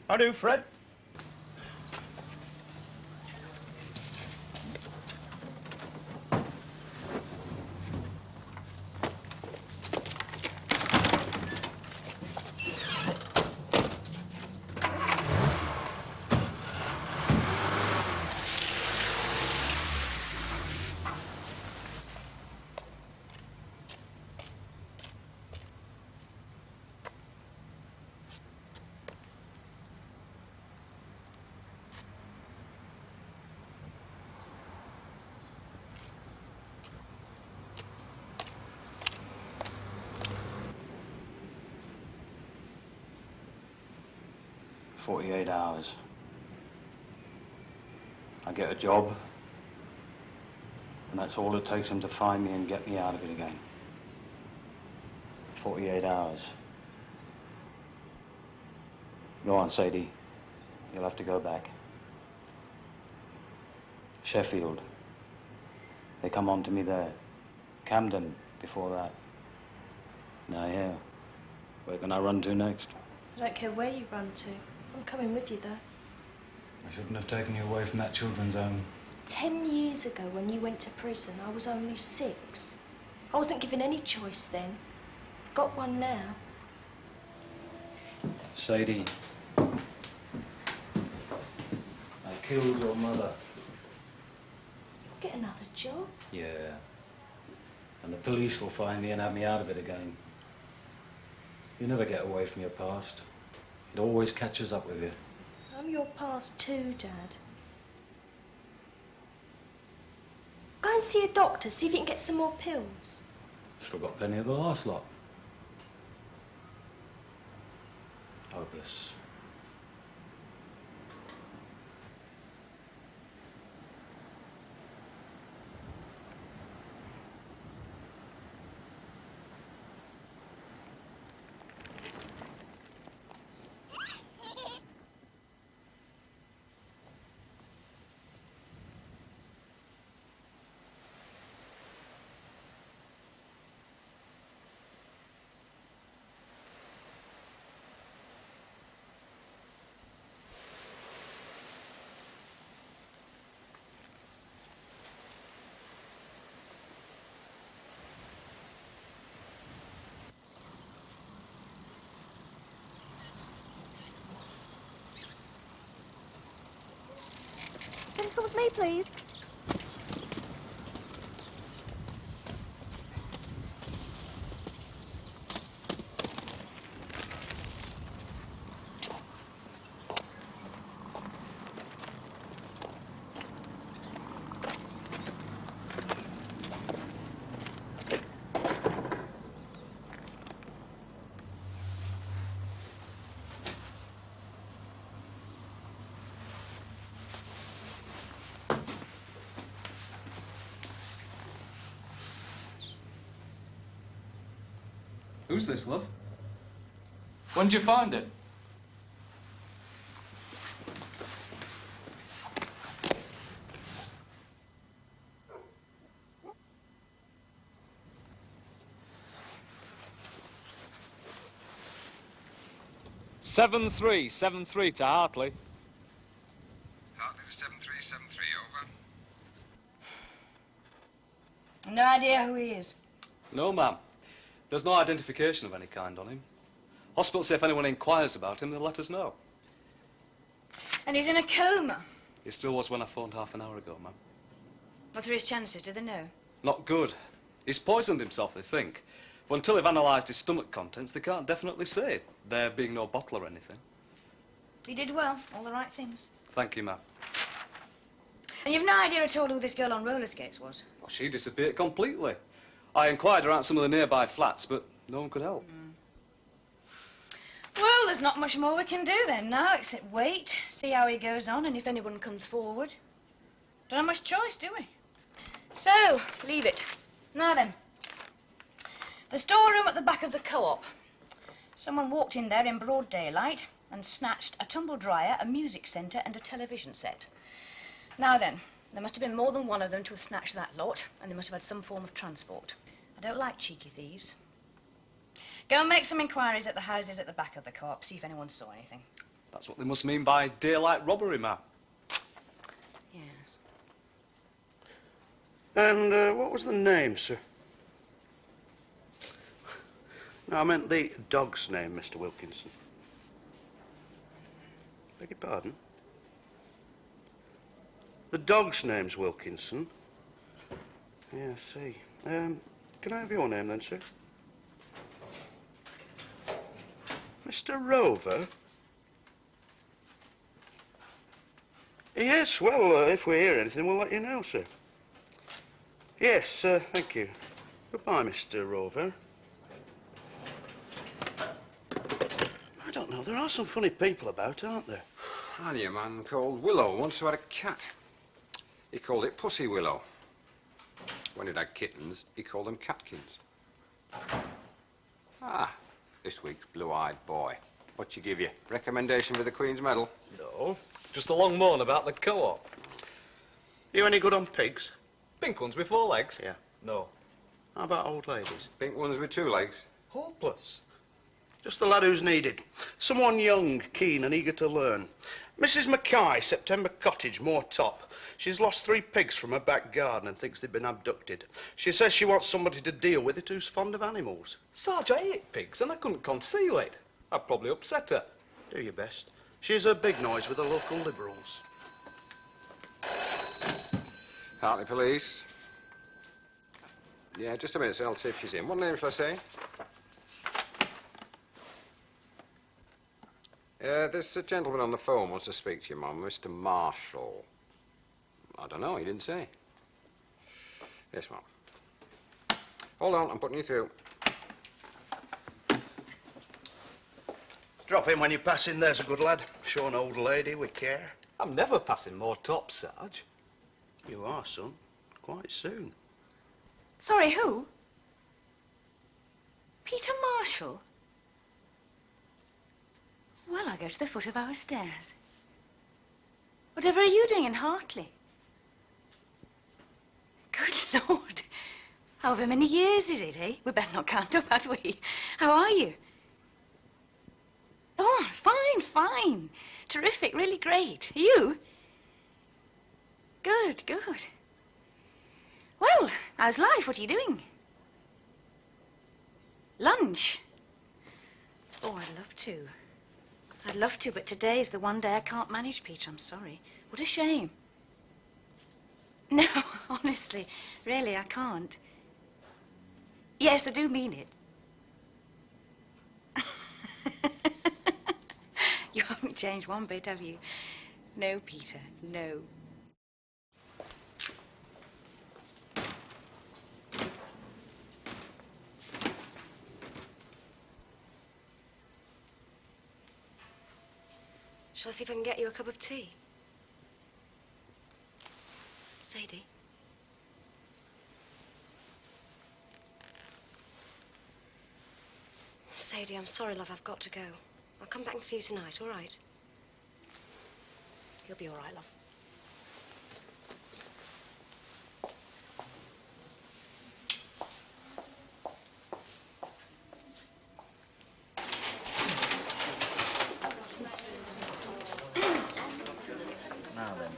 How do, Fred? "48 hours. I get a job, and that's all it takes them to find me and get me out of it again. 48 hours. Go on, Sadie. You'll have to go back. Sheffield. They come on to me there. Camden before that. Now here. Where can I run to next? I don't care where you run to. I'm coming with you, though. I shouldn't have taken you away from that children's home. 10 years ago, when you went to prison, I was only 6. I wasn't given any choice then. I've got one now. Sadie, I killed your mother. I'll get another job. Yeah. And the police will find me and have me out of it again. You never get away from your past. It always catches up with you. I'm your past too, Dad. Go and see a doctor, see if you can get some more pills. Still got plenty of the last lot. Hopeless. Can you come with me, please? Who's this, love? When did you find it? S03E09 to Hartley. Hartley to 7373, over. No idea who he is. No, ma'am. There's no identification of any kind on him. Hospital say if anyone inquires about him, they'll let us know. And he's in a coma. He still was when I phoned half an hour ago, ma'am. What are his chances, do they know? Not good. He's poisoned himself, they think. But until they've analysed his stomach contents, they can't definitely say, there being no bottle or anything. He did well, all the right things. Thank you, ma'am. And you've no idea at all who this girl on roller skates was? Well, she disappeared completely. I inquired around some of the nearby flats, but no one could help. Well, there's not much more we can do then now, except wait, see how he goes on, and if anyone comes forward. Don't have much choice, do we? So, leave it. Now then. The storeroom at the back of the co-op. Someone walked in there in broad daylight and snatched a tumble dryer, a music centre and a television set. Now then, there must have been more than one of them to have snatched that lot, and they must have had some form of transport. I don't like cheeky thieves. Go and make some inquiries at the houses at the back of the co-op, see if anyone saw anything. That's what they must mean by daylight robbery, ma'am. Yes. And what was the name, sir? No, I meant the dog's name, Mr. Wilkinson. Beg your pardon? The dog's name's Wilkinson. Yeah, I see. Can I have your name then, sir? Mr. Rover? Yes, well, if we hear anything, we'll let you know, sir. Yes, thank you. Goodbye, Mr. Rover. I don't know, there are some funny people about, aren't there? I knew a man called Willow once who had a cat. He called it Pussy Willow. When he'd had kittens, he called them catkins. Ah, this week's blue-eyed boy. What you give you? Recommendation for the Queen's Medal? No, just a long moan about the co-op. You any good on pigs? Pink ones with 4 legs? Yeah. No. How about old ladies? Pink ones with 2 legs? Hopeless. Just the lad who's needed. Someone young, keen and eager to learn. Mrs. Mackay, September Cottage, Moor Top. She's lost 3 pigs from her back garden and thinks they've been abducted. She says she wants somebody to deal with it who's fond of animals. Sarge, I ate pigs and I couldn't conceal it. I'd probably upset her. Do your best. She's a big noise with the local Liberals. Hartley Police. Yeah, just a minute, sir. I'll see if she's in. What name shall I say? There's a gentleman on the phone wants to speak to you, Mum. Mr. Marshall. I don't know. He didn't say. Yes, Mum. Hold on. I'm putting you through. Drop in when you pass in, there's a good lad. Show an old lady with care. I'm never passing more tops, Sarge. You are, son. Quite soon. Sorry, who? Peter Marshall? Well, I go to the foot of our stairs. Whatever are you doing in Hartley? Good Lord. However many years is it, eh? We better not count up, had we? How are you? Oh, fine, fine. Terrific, really great. Are you? Good, good. Well, how's life? What are you doing? Lunch? Oh, I'd love to. I'd love to, but today's the one day I can't manage, Peter. I'm sorry. What a shame. No, honestly, really, I can't. Yes, I do mean it. You haven't changed one bit, have you? No, Peter, no. Shall I see if I can get you a cup of tea? Sadie? Sadie, I'm sorry, love, I've got to go. I'll come back and see you tonight, all right? You'll be all right, love. Now then.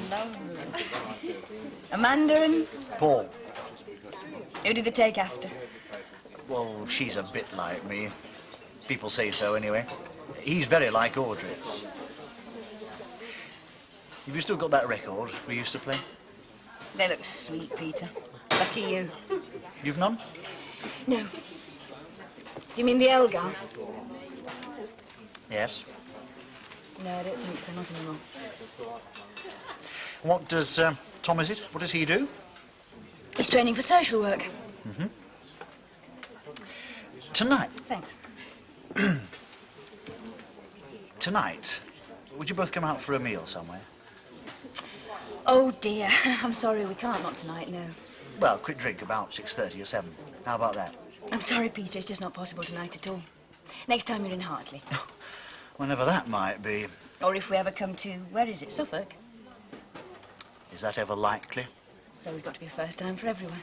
Lovely. Amanda and Paul. who did they take after? Well, she's a bit like me. People say so, anyway. He's very like Audrey. Have you still got that record we used to play? They look sweet, Peter. Lucky you. You've none? No. Do you mean the Elgar? Yes. No, I don't think so, not anymore. What does, Tom, is it? What does he do? He's training for social work. Mm-hmm. Tonight, Thanks. tonight, would you both come out for a meal somewhere? Oh, dear. I'm sorry, we can't, not tonight, no. Well, quick drink about 6:30 or 7. How about that? I'm sorry, Peter, it's just not possible tonight at all. Next time you're in Hartley. Whenever that might be. Or if we ever come to, where is it, Suffolk? Is that ever likely? It's always got to be a first time for everyone.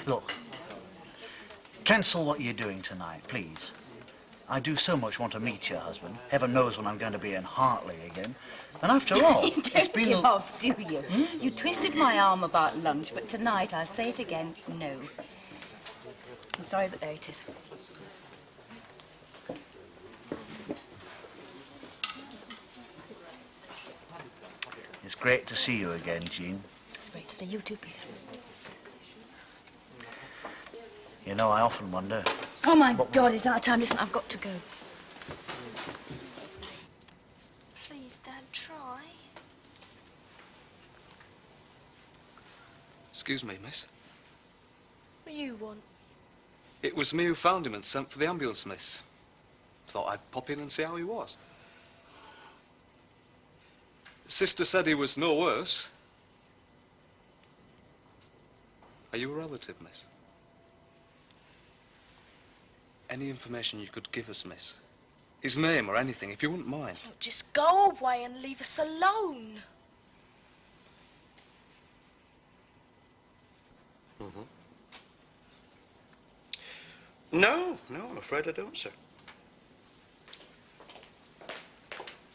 Look, cancel what you're doing tonight, please. I do so much want to meet your husband. Heaven knows when I'm going to be in Hartley again. And after all, You don't give off, do you? You twisted my arm about lunch, but tonight, I'll say it again, no. I'm sorry, but there it is. It's great to see you again, Jean. It's great to see you too, Peter. You know, I often wonder... Oh, my God, is that a time? Listen, I've got to go. Please, Dad, try. Excuse me, miss. What do you want? It was me who found him and sent for the ambulance, miss. Thought I'd pop in and see how he was. Sister said he was no worse. Are you a relative, miss? Any information you could give us, miss? His name or anything, if you wouldn't mind. Look, just go away and leave us alone. No, I'm afraid I don't, sir.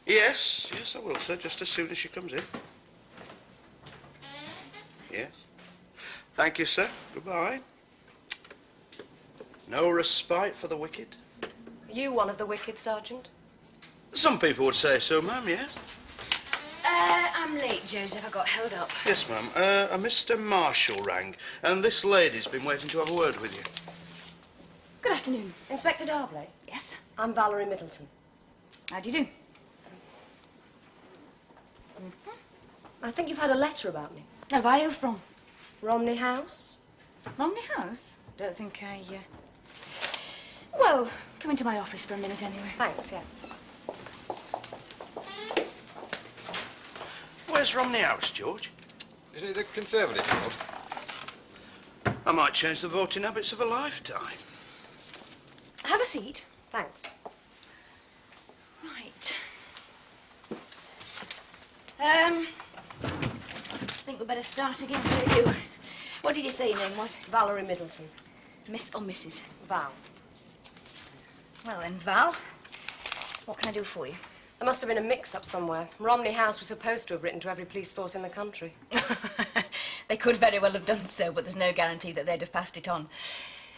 Yes, I will, sir, just as soon as she comes in. Yes. Thank you, sir. Goodbye. No respite for the wicked. Are you one of the wicked, Sergeant? Some people would say so, ma'am, yes. I'm late, Joseph. I got held up. Yes, ma'am. A Mr. Marshall rang, and this lady's been waiting to have a word with you. Good afternoon. Inspector Darbley? Yes? I'm Valerie Middleton. How do you do? I think you've had a letter about me. Have I? Who from? Romney House? Romney House? Don't think I, Well, come into my office for a minute anyway. Thanks, yes. Where's Romney House, George? Isn't he the Conservative club? I might change the voting habits of a lifetime. Have a seat. Thanks. Right. I think we'd better start again, don't you? What did you say your name was? Valerie Middleton. Miss or Mrs.? Val. Well then, Val, what can I do for you? There must have been a mix-up somewhere. Romney House was supposed to have written to every police force in the country. They could very well have done so, but there's no guarantee that they'd have passed it on.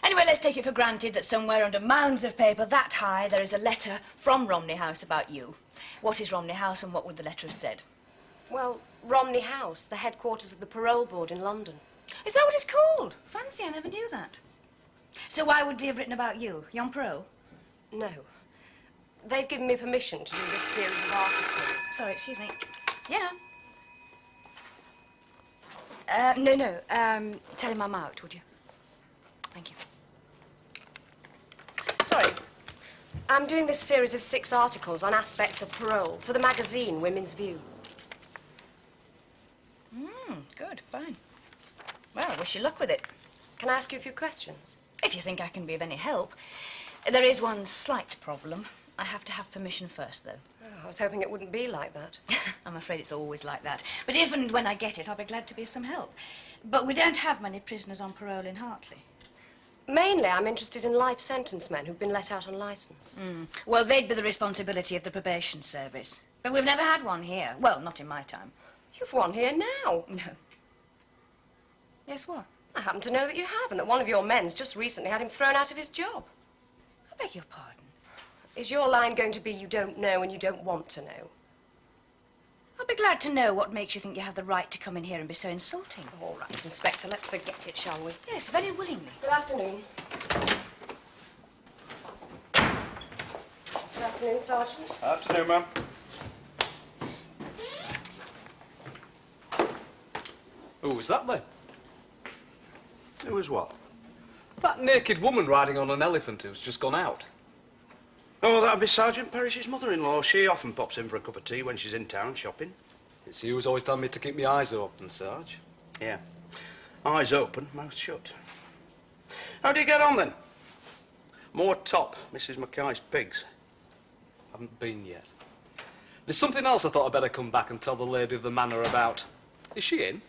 Anyway, let's take it for granted that somewhere under mounds of paper that high there is a letter from Romney House about you. What is Romney House and what would the letter have said? Well, Romney House, the headquarters of the parole board in London. Is that what it's called? Fancy, I never knew that. So why would they have written about you? You on parole? No. They've given me permission to do this series of articles. Sorry, excuse me. Yeah. No. Tell him I'm out, would you? Thank you. Sorry. I'm doing this series of 6 articles on aspects of parole for the magazine Women's View. Good, fine. Well, wish you luck with it. Can I ask you a few questions? If you think I can be of any help. There is one slight problem. I have to have permission first, though. Oh, I was hoping it wouldn't be like that. I'm afraid it's always like that. But if and when I get it, I'll be glad to be of some help. But we don't have many prisoners on parole in Hartley. Mainly, I'm interested in life sentence men who've been let out on licence. Well, they'd be the responsibility of the probation service. But we've never had one here. Well, not in my time. You've one here now. No. Yes, what? I happen to know that you have, and that one of your men's just recently had him thrown out of his job. I beg your pardon. Is your line going to be you don't know and you don't want to know? I'll be glad to know what makes you think you have the right to come in here and be so insulting. All right, Inspector, let's forget it, shall we? Yes, very willingly. Good afternoon. Good afternoon, Sergeant. Afternoon, ma'am. Who was that then? It was what? That naked woman riding on an elephant who's just gone out. Oh, that'd be Sergeant Parrish's mother-in-law. She often pops in for a cup of tea when she's in town shopping. It's you who's always telling me to keep my eyes open, Sarge. Yeah. Eyes open, mouth shut. How do you get on, then? More top, Mrs. Mackay's pigs. Haven't been yet. There's something else I thought I'd better come back and tell the lady of the manor about. Is she in?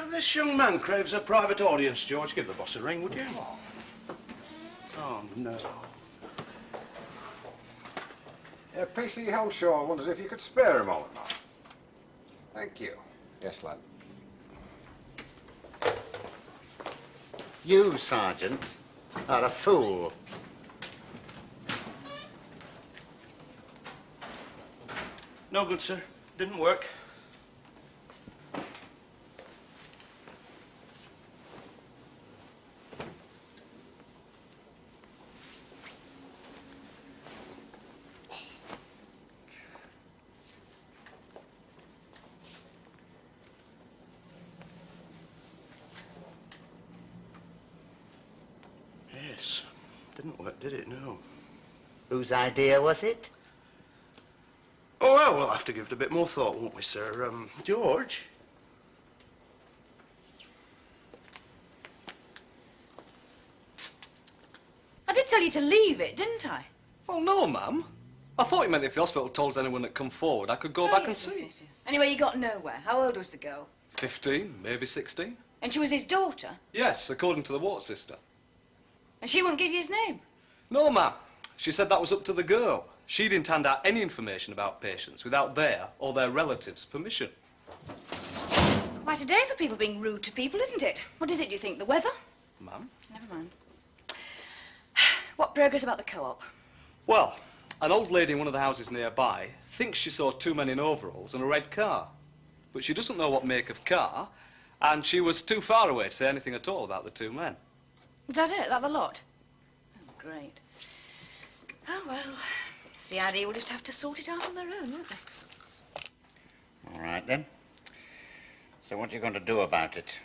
This young man craves a private audience, George. Give the boss a ring, would you? Oh, no. P.C. Helshaw wonders if you could spare a moment, Mark. Thank you. Yes, lad. You, Sergeant, are a fool. No good, sir. Didn't work. Yes. Didn't work, did it? No. Whose idea was it? Oh, well, we'll have to give it a bit more thought, won't we, sir? George? I did tell you to leave it, didn't I? Well, no, ma'am. I thought you meant if the hospital told us anyone that come forward, I could go back and yes, see. yes. Anyway, you got nowhere. How old was the girl? 15, maybe 16. And she was his daughter? Yes, according to the water sister. And she wouldn't give you his name? No, ma'am. She said that was up to the girl. She didn't hand out any information about patients without their or their relatives' permission. Quite a day for people being rude to people, isn't it? What is it, do you think? The weather? Ma'am? Never mind. What progress about the co-op? Well, an old lady in one of the houses nearby thinks she saw two men in overalls and a red car. But she doesn't know what make of car, and she was too far away to say anything at all about the two men. Is that it? That the lot? Oh, great. Oh, well, CID will just have to sort it out on their own, won't they? All right, then. So what are you going to do about it?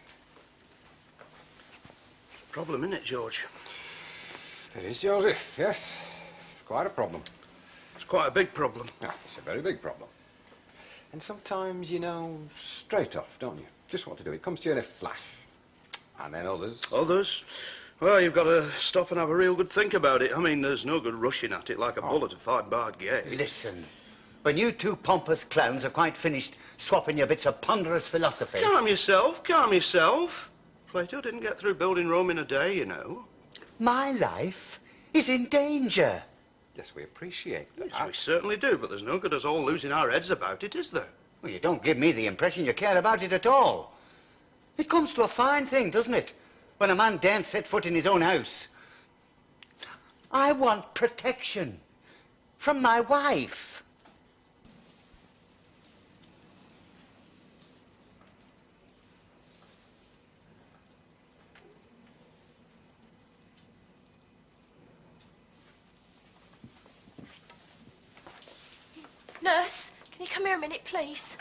Problem, isn't it, George? It is, Joseph, yes. Quite a problem. It's quite a big problem. Yeah, it's a very big problem. And sometimes you know straight off, don't you? Just what to do. It comes to you in a flash. And then others. Others? Well, you've got to stop and have a real good think about it. I mean, there's no good rushing at it like a bull at a five-barred gate. Listen, when you two pompous clowns have quite finished swapping your bits of ponderous philosophy... Calm yourself, calm yourself. Plato didn't get through building Rome in a day, you know. My life is in danger. Yes, we appreciate that. Yes, we certainly do, but there's no good us all losing our heads about it, is there? Well, you don't give me the impression you care about it at all. It comes to a fine thing, doesn't it? When a man daren't set foot in his own house. I want protection from my wife. Nurse, can you come here a minute, please?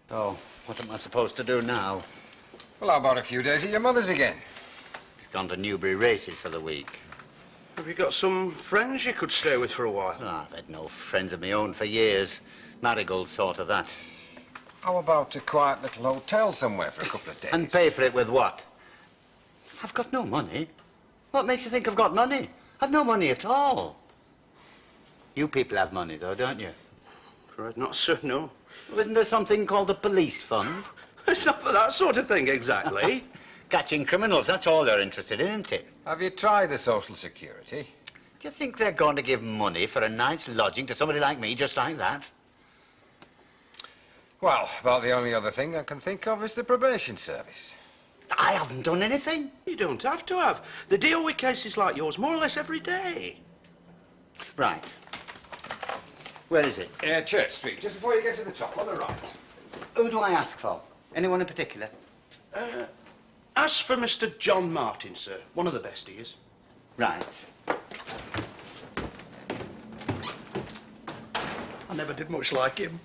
So, what am I supposed to do now? Well, how about a few days at your mother's again? Gone to Newbury races for the week. Have you got some friends you could stay with for a while? Oh, I've had no friends of my own for years. Marigold sort of that. How about a quiet little hotel somewhere for a couple of days? And pay for it with what? I've got no money. What makes you think I've got money? I've no money at all. You people have money, though, don't you? Right, not so, no. Well, isn't there something called the police fund? It's not for that sort of thing, exactly. Catching criminals, that's all they're interested in, isn't it? Have you tried the Social Security? Do you think they're going to give money for a night's lodging to somebody like me, just like that? Well, about the only other thing I can think of is the probation service. I haven't done anything. You don't have to have. They deal with cases like yours more or less every day. Right. Where is it? Church Street, just before you get to the top, on the right. Who do I ask for? Anyone in particular? Ask for Mr. John Martin, sir. One of the best he is. Right. I never did much like him.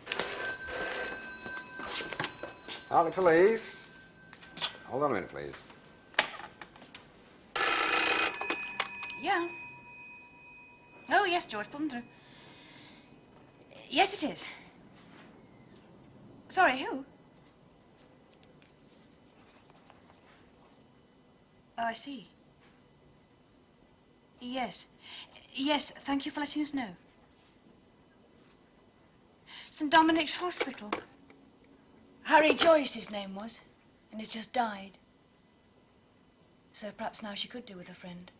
Hartley Police. Hold on a minute, please. Yeah. yes, George, put them through. Yes, it is. Sorry, who? Oh, I see. Yes. Yes, thank you for letting us know. St. Dominic's Hospital. Harry Joyce, his name was, and he's just died. So perhaps now she could do with a friend.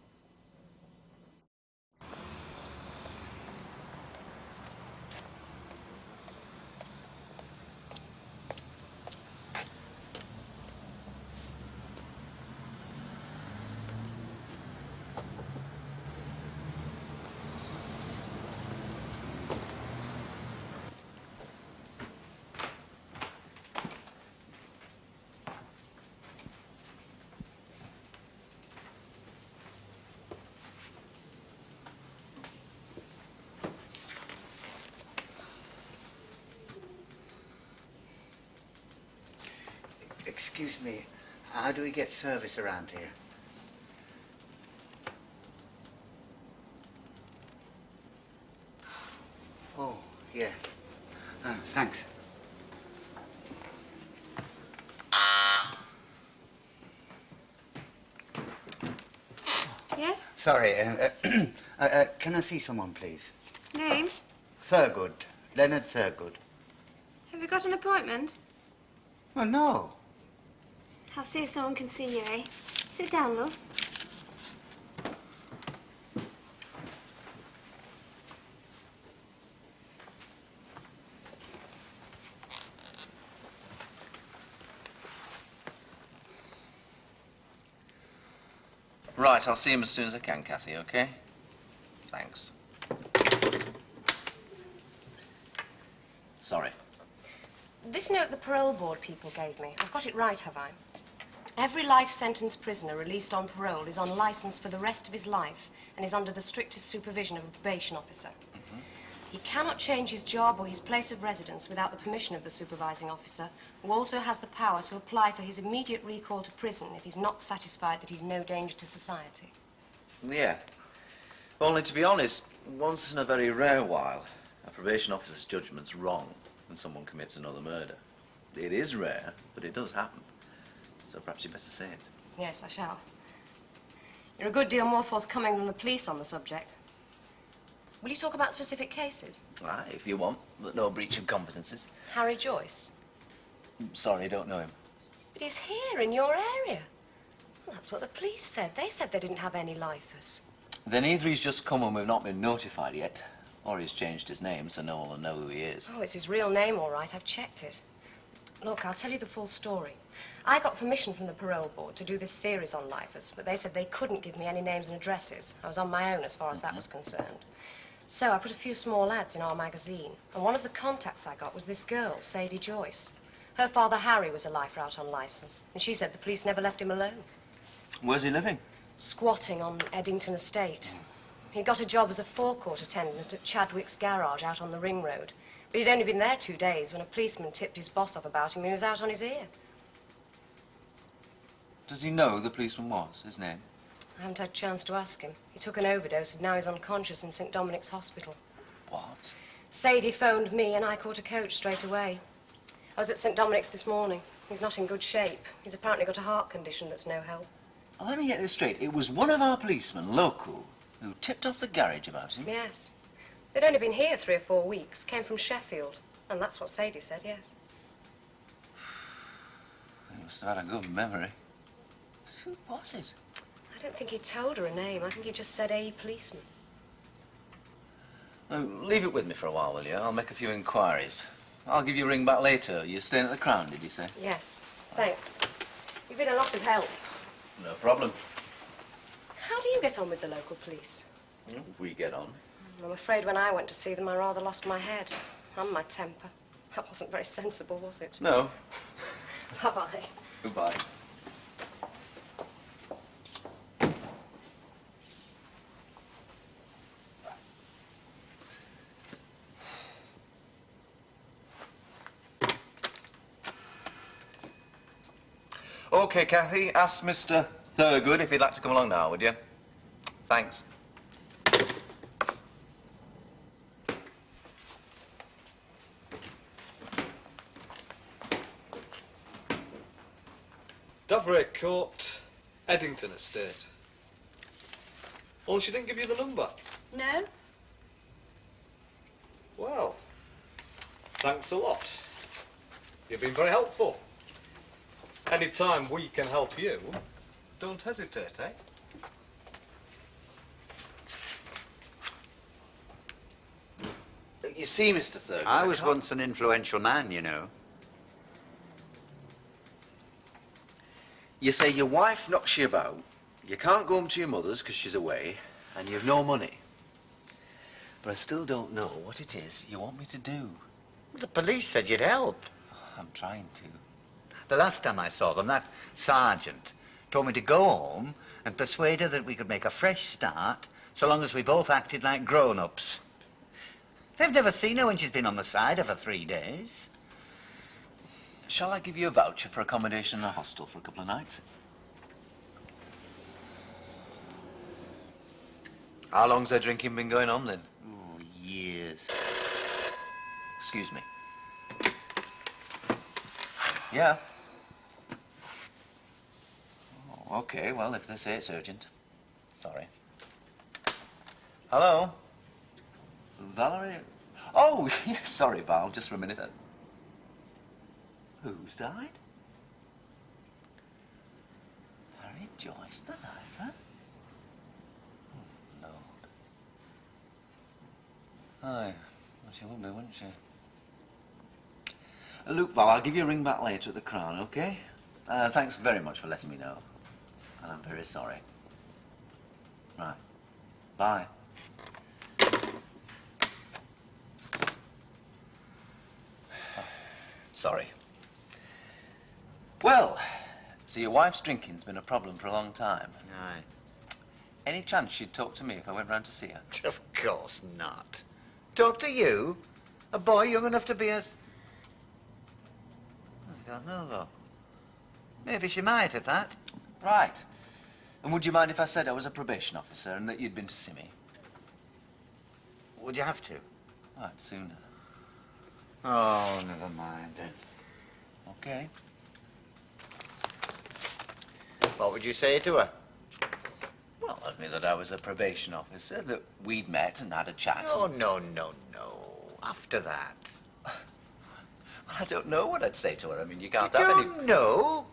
Excuse me, how do we get service around here? Oh, yeah. Thanks. Yes? Sorry, can I see someone, please? Name? Thurgood. Leonard Thurgood. Have you got an appointment? Oh, no. I'll see if someone can see you, eh? Sit down, love. Right, I'll see him as soon as I can, Kathy, okay? Thanks. Sorry. This note the parole board people gave me, I've got it right, have I? Every life sentence prisoner released on parole is on licence for the rest of his life and is under the strictest supervision of a probation officer. He cannot change his job or his place of residence without the permission of the supervising officer, who also has the power to apply for his immediate recall to prison if he's not satisfied that he's no danger to society. Yeah. Only, to be honest, once in a very rare while, a probation officer's judgment's wrong when someone commits another murder. It is rare, but it does happen. So perhaps you better say it. Yes, I shall. You're a good deal more forthcoming than the police on the subject. Will you talk about specific cases? Aye, if you want, but no breach of competences. Harry Joyce? Sorry, don't know him. But he's here, in your area. Well, that's what the police said. They said they didn't have any lifers. Then either he's just come and we've not been notified yet, or he's changed his name so no one will know who he is. Oh, it's his real name, all right. I've checked it. Look, I'll tell you the full story. I got permission from the parole board to do this series on lifers, but they said they couldn't give me any names and addresses. I was on my own as far as that was concerned. So I put a few small ads in our magazine, and one of the contacts I got was this girl, Sadie Joyce. Her father, Harry, was a lifer out on licence, and she said the police never left him alone. Where's he living? Squatting on Eddington Estate. He got a job as a forecourt attendant at Chadwick's garage out on the Ring Road. But he'd only been there 2 days when a policeman tipped his boss off about him and he was out on his ear. Does he know who the policeman was, his name? I haven't had a chance to ask him. He took an overdose and now he's unconscious in St. Dominic's Hospital. What? Sadie phoned me and I caught a coach straight away. I was at St. Dominic's this morning. He's not in good shape. He's apparently got a heart condition that's no help. Well, let me get this straight. It was one of our policemen, local, who tipped off the garage about him? Yes. They'd only been here 3 or 4 weeks, came from Sheffield. And that's what Sadie said, yes. He must have had a good memory. Who was it? I don't think he told her a name. I think he just said a policeman. Leave it with me for a while, will you? I'll make a few inquiries. I'll give you a ring back later. You're staying at the Crown, did you say? Yes, thanks. You've been a lot of help. No problem. How do you get on with the local police? We get on. I'm afraid when I went to see them, I rather lost my head and my temper. That wasn't very sensible, was it? No. Bye-bye. Goodbye. OK, Kathy, ask Mr. Thurgood if he'd like to come along now, would you? Thanks. Davray Court, Eddington Estate. Only she didn't give you the number. No? Well, thanks a lot. You've been very helpful. Any time we can help you, don't hesitate, eh? You see, Mr. Thurgood, I was once an influential man, you know. You say your wife knocks you about, you can't go home to your mother's because she's away, and you've no money. But I still don't know what it is you want me to do. The police said you'd help. I'm trying to. The last time I saw them, that sergeant told me to go home and persuade her that we could make a fresh start so long as we both acted like grown-ups. They've never seen her when she's been on the side for 3 days. Shall I give you a voucher for accommodation in a hostel for a couple of nights? How long's their drinking been going on then? Oh, years. Excuse me. Yeah. Oh, okay, well, if they say it's urgent. Sorry. Hello? Valerie? Oh, yes, sorry, Val, just for a minute. Who's died? Harry Joyce, the lifer? Oh, Lord. Aye, well, she would be, wouldn't she? Look, Val, I'll give you a ring back later at the Crown, okay? Thanks very much for letting me know. And I'm very sorry. Right. Bye. Sorry. Well, so your wife's drinking's been a problem for a long time. Aye. Any chance she'd talk to me if I went round to see her? Of course not. Talk to you? A boy young enough to be as... I don't know, though. Maybe she might at that. Right. And would you mind if I said I was a probation officer and that you'd been to see me? Would you have to? Right, sooner. Oh, never mind then. Okay. What would you say to her? Well, I'd admit that I was a probation officer, that we'd met and had a chat. Oh, no, no, no. After that. I don't know what I'd say to her. I mean, you can't You have any... don't know?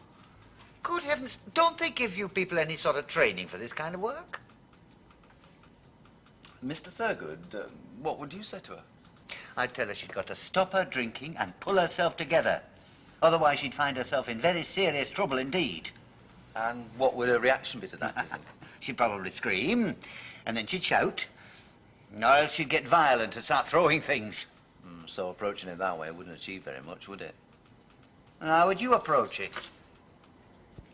Good heavens, don't they give you people any sort of training for this kind of work? Mr. Thurgood, what would you say to her? I'd tell her she'd got to stop her drinking and pull herself together. Otherwise, she'd find herself in very serious trouble indeed. And what would her reaction be to that, do you think? She'd probably scream, and then she'd shout. Or else she'd get violent and start throwing things. So approaching it that way wouldn't achieve very much, would it? And how would you approach it?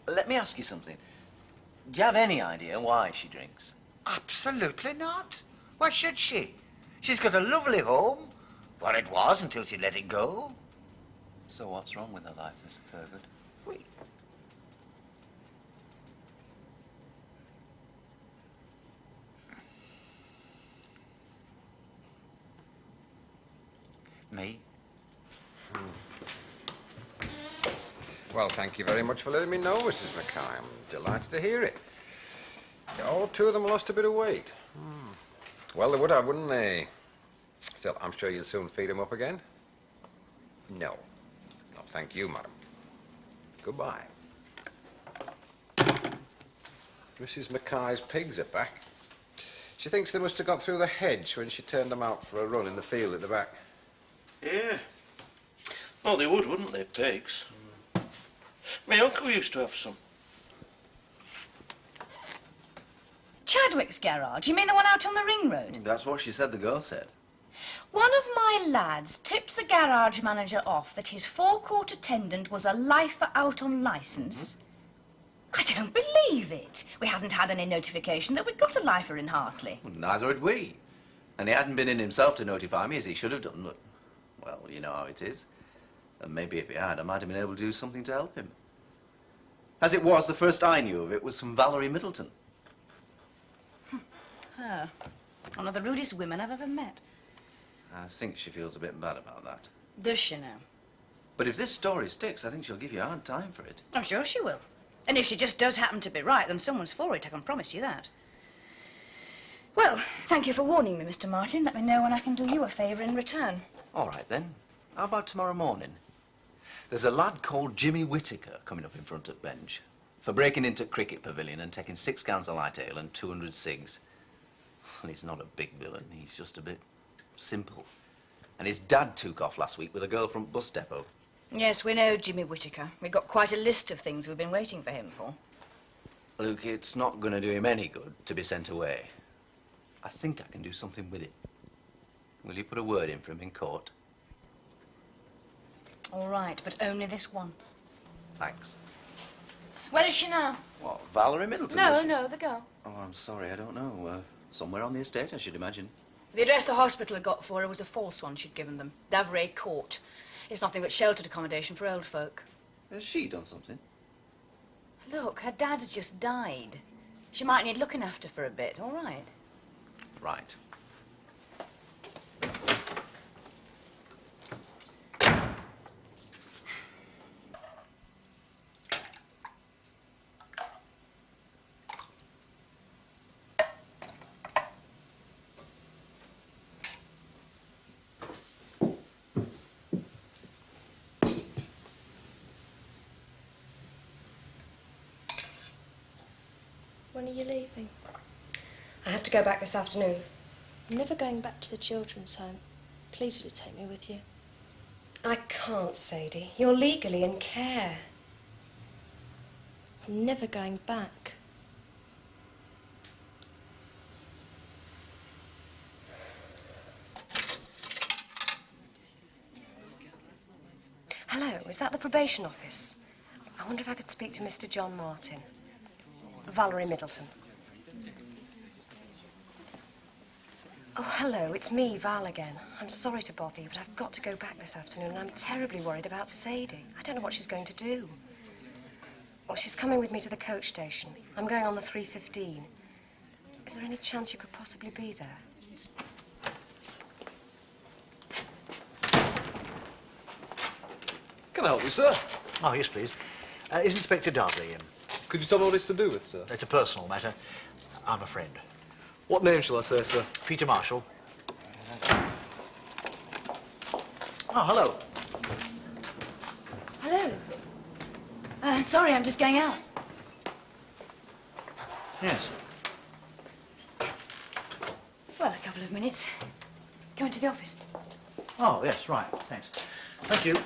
Let me ask you something. Do you have any idea why she drinks? Absolutely not. Why should she? She's got a lovely home. What it was until she let it go. So what's wrong with her life, Mr. Thurgood? Me? Well, thank you very much for letting me know, Mrs. Mackay. I'm delighted to hear it. Oh, 2 of them lost a bit of weight. Well, they would have, wouldn't they? Still, I'm sure you'll soon feed them up again. No. No, thank you, madam. Goodbye. Mrs. Mackay's pigs are back. She thinks they must have got through the hedge when she turned them out for a run in the field at the back. Yeah. Oh, they would, wouldn't they, pigs? My uncle used to have some. Chadwick's garage? You mean the one out on the ring road? That's what she said, the girl said. One of my lads tipped the garage manager off that his forecourt attendant was a lifer out on licence. I don't believe it. We hadn't had any notification that we'd got a lifer in Hartley. Well, neither had we. And he hadn't been in himself to notify me, as he should have done, but, well, you know how it is. And maybe if he had, I might have been able to do something to help him. As it was, the first I knew of it was from Valerie Middleton. Her. One of the rudest women I've ever met. I think she feels a bit bad about that. Does she now? But if this story sticks, I think she'll give you a hard time for it. I'm sure she will. And if she just does happen to be right, then someone's for it, I can promise you that. Well, thank you for warning me, Mr. Martin. Let me know when I can do you a favour in return. All right, then. How about tomorrow morning? There's a lad called Jimmy Whittaker coming up in front of bench for breaking into Cricket Pavilion and taking 6 cans of light ale and 200 cigs. Well, he's not a big villain. He's just a bit simple. And his dad took off last week with a girl from bus depot. Yes, we know Jimmy Whittaker. We've got quite a list of things we've been waiting for him for. Luke, it's not going to do him any good to be sent away. I think I can do something with it. Will you put a word in for him in court? All right, but only this once. Thanks. Where is she now? What, Valerie Middleton? No, the girl. Oh, I'm sorry, I don't know. Somewhere on the estate, I should imagine. The address the hospital had got for her was a false one she'd given them. Davray Court. It's nothing but sheltered accommodation for old folk. Has she done something? Look, her dad's just died. She might need looking after for a bit, all right? Right. When are you leaving? I have to go back this afternoon. I'm never going back to the children's home. Please would you take me with you? I can't, Sadie. You're legally in care. I'm never going back. Hello, is that the probation office? I wonder if I could speak to Mr. John Martin. Valerie Middleton. Oh, hello, it's me, Val again. I'm sorry to bother you, but I've got to go back this afternoon, and I'm terribly worried about Sadie. I don't know what she's going to do. Well, she's coming with me to the coach station. I'm going on the 3:15. Is there any chance you could possibly be there? Can I help you, sir? Oh, yes, please. Is Inspector Darby in? Could you tell me what it's to do with, sir? It's a personal matter. I'm a friend. What name shall I say, sir? Peter Marshall. Oh, hello. Hello. Sorry, I'm just going out. Yes. Well, a couple of minutes. Going to the office. Oh, yes, right. Thanks. Thank you.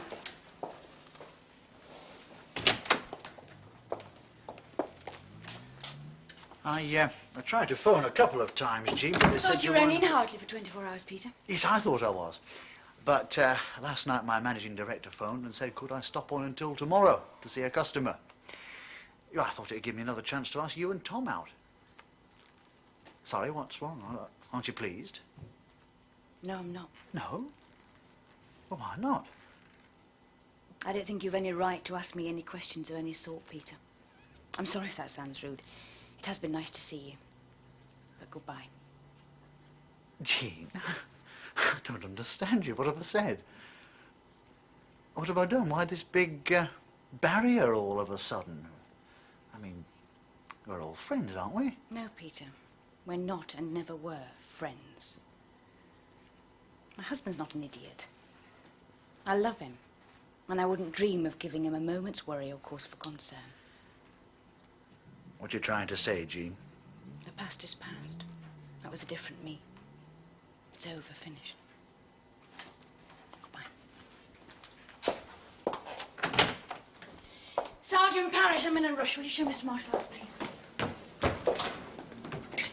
I tried to phone a couple of times, Jean, but they I said thought you were only in Hartley for 24 hours, Peter. Yes, I thought I was. But last night my managing director phoned and said, could I stop on until tomorrow to see a customer? Yeah, I thought it'd give me another chance to ask you and Tom out. Sorry, what's wrong? Aren't you pleased? No, I'm not. No? Well, why not? I don't think you've any right to ask me any questions of any sort, Peter. I'm sorry if that sounds rude. It has been nice to see you. But goodbye. Jean, I don't understand you. What have I said? What have I done? Why this big barrier all of a sudden? I mean, we're all friends, aren't we? No, Peter. We're not and never were friends. My husband's not an idiot. I love him. And I wouldn't dream of giving him a moment's worry or cause for concern. What you trying to say, Jean? The past is past. That was a different me. It's over, finished. Goodbye. Sergeant Parrish, I'm in a rush. Will you show Mr. Marshall out, please?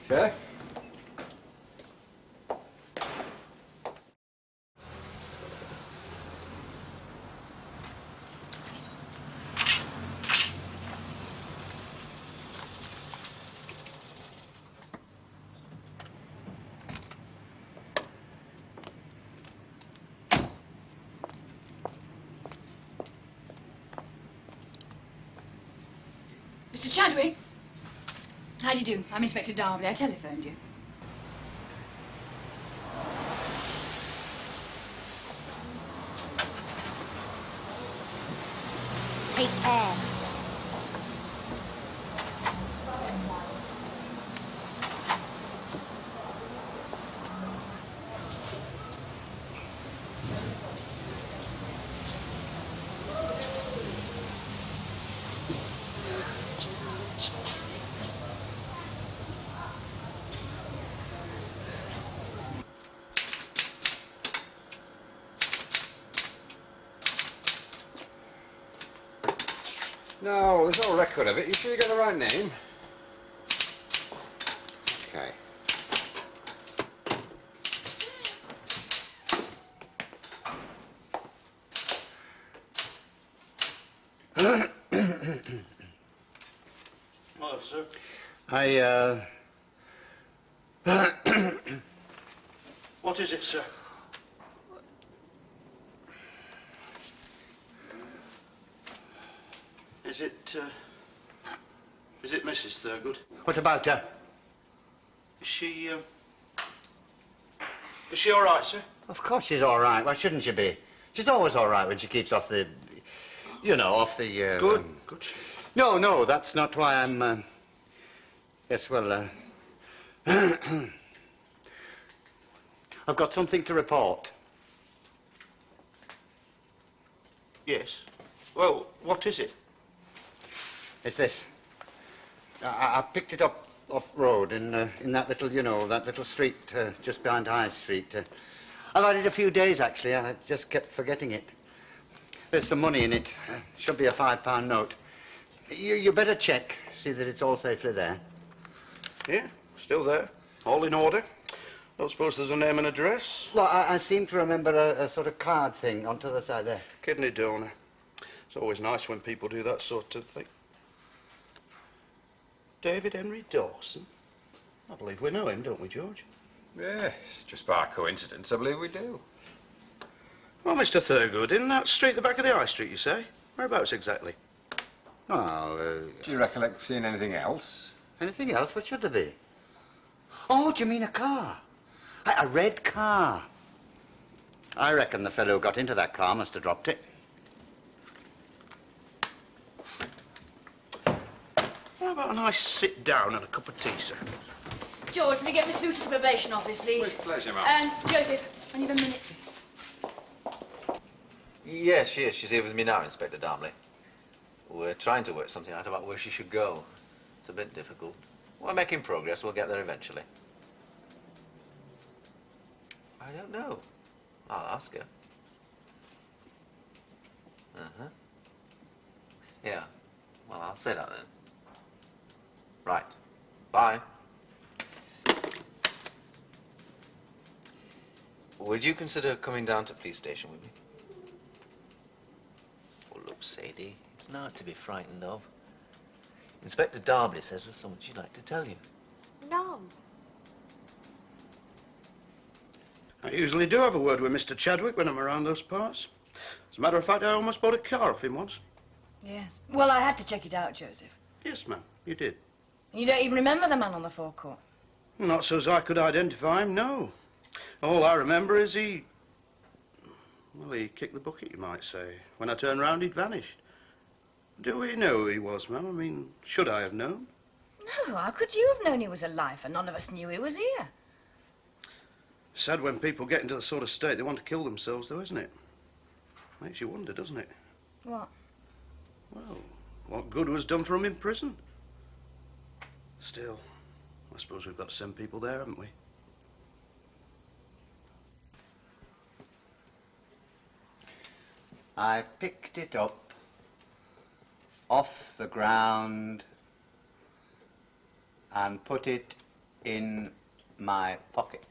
Okay. Mr. Chadwick? How do you do? I'm Inspector Darby. I telephoned you. Take air. No, there's no record of it. You sure you got the right name? Okay. Hello, sir. What is it, sir? Is it Mrs. Thurgood? What about her? Is she all right, sir? Of course she's all right. Why shouldn't she be? She's always all right when she keeps off the... You know, off the... Good, good. No, that's not why I'm... Yes, well, I've got something to report. Yes. Well, what is it? It's this. I picked it up off-road in that little, you know, that little street just behind High Street. I've had it a few days, actually. I just kept forgetting it. There's some money in it. Should be a £5 note. You better check, see that it's all safely there. Yeah, still there. All in order. Don't suppose there's a name and address? Well, I seem to remember a sort of card thing on to the side there. Kidney donor. It's always nice when people do that sort of thing. David Henry Dawson? I believe we know him, don't we, George? Yes, just by coincidence, I believe we do. Well, Mr. Thurgood, in that street, the back of the High Street, you say? Whereabouts exactly? Well, do you recollect seeing anything else? Anything else? What should there be? Oh, do you mean a car? A red car. I reckon the fellow who got into that car must have dropped it. How about a nice sit down and a cup of tea, sir? George, will you get me through to the probation office, please? With pleasure, ma'am. And Joseph, I need a minute. Yes, she is. She's here with me now, Inspector Darmley. We're trying to work something out about where she should go. It's a bit difficult. We're making progress. We'll get there eventually. I don't know. I'll ask her. Uh-huh. Yeah. Well, I'll say that then. Right. Bye. Would you consider coming down to the police station with me? Well, look, Sadie, it's not to be frightened of. Inspector Darby says there's so much she'd like to tell you. No. I usually do have a word with Mr. Chadwick when I'm around those parts. As a matter of fact, I almost bought a car off him once. Yes. Well, I had to check it out, Joseph. Yes, ma'am, you did. You don't even remember the man on the forecourt? Not so as I could identify him, no. All I remember is he kicked the bucket, you might say. When I turned round, he'd vanished. Do we know who he was, ma'am? I mean, should I have known? No, how could you have known he was alive and none of us knew he was here? Sad when people get into the sort of state they want to kill themselves, though, isn't it? Makes you wonder, doesn't it? What? Well, what good was done for him in prison? Still, I suppose we've got to send people there, haven't we? I picked it up off the ground and put it in my pocket.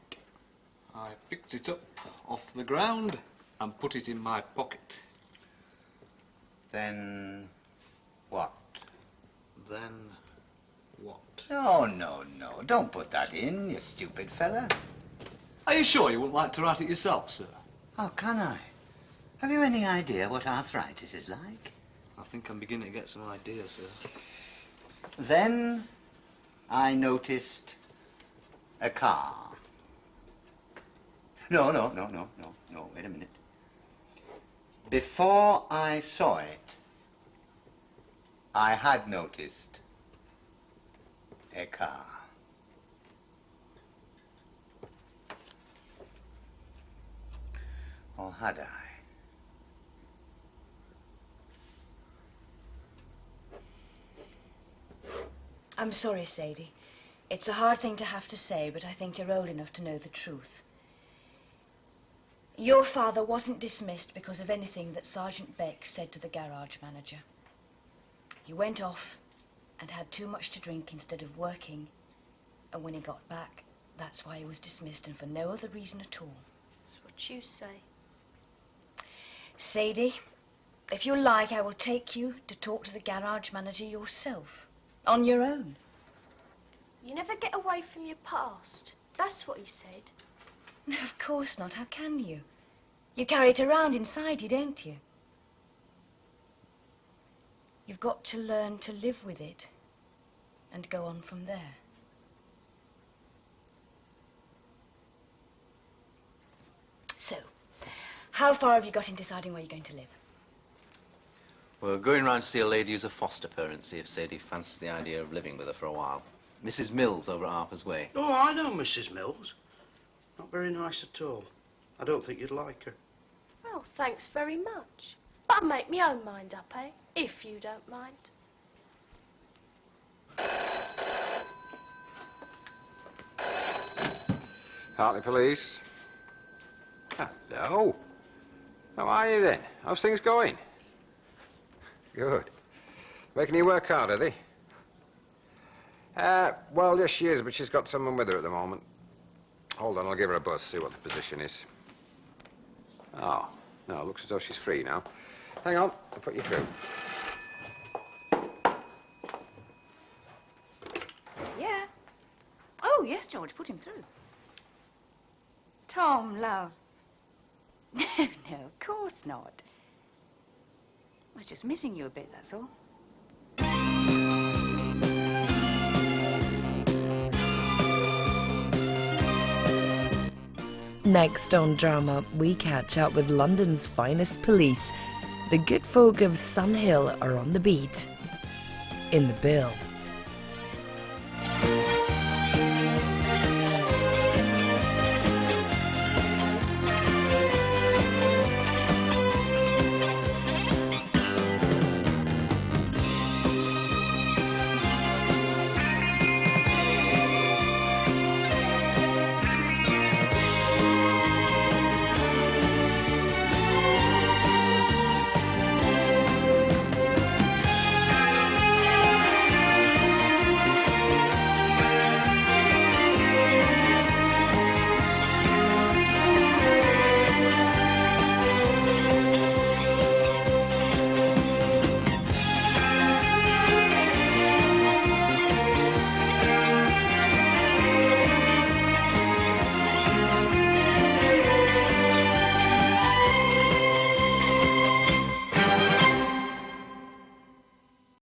I picked it up off the ground and put it in my pocket. Then what? Then what? No, don't put that in, you stupid fella. Are you sure you wouldn't like to write it yourself, sir? How can I? Have you any idea what arthritis is like? I think I'm beginning to get some ideas, sir. Then I noticed a car. No, wait a minute. Before I saw it, I had noticed a car. Or had I? I'm sorry, Sadie. It's a hard thing to have to say, but I think you're old enough to know the truth. Your father wasn't dismissed because of anything that Sergeant Beck said to the garage manager. He went off and had too much to drink instead of working. And when he got back, that's why he was dismissed, and for no other reason at all. That's what you say. Sadie, if you like, I will take you to talk to the garage manager yourself. On your own. You never get away from your past. That's what he said. No, of course not. How can you? You carry it around inside you, don't you? You've got to learn to live with it and go on from there. So, how far have you got in deciding where you're going to live? We're going round to see a lady who's a foster parent, see if Sadie fancies the idea of living with her for a while. Mrs. Mills over at Harper's Way. Oh, I know Mrs. Mills. Not very nice at all. I don't think you'd like her. Well, thanks very much. But I'll make my own mind up, eh? If you don't mind. Hartley Police. Hello. How are you then? How's things going? Good. Making you work hard, are they? Well, yes, she is, but she's got someone with her at the moment. Hold on, I'll give her a buzz, see what the position is. Oh, no, it looks as though she's free now. Hang on, I'll put you through. Yeah. Oh, yes, George, put him through. Tom, love. No, of course not. I was just missing you a bit, that's all. Next on Drama, we catch up with London's finest police. The good folk of Sun Hill are on the beat. In the bill.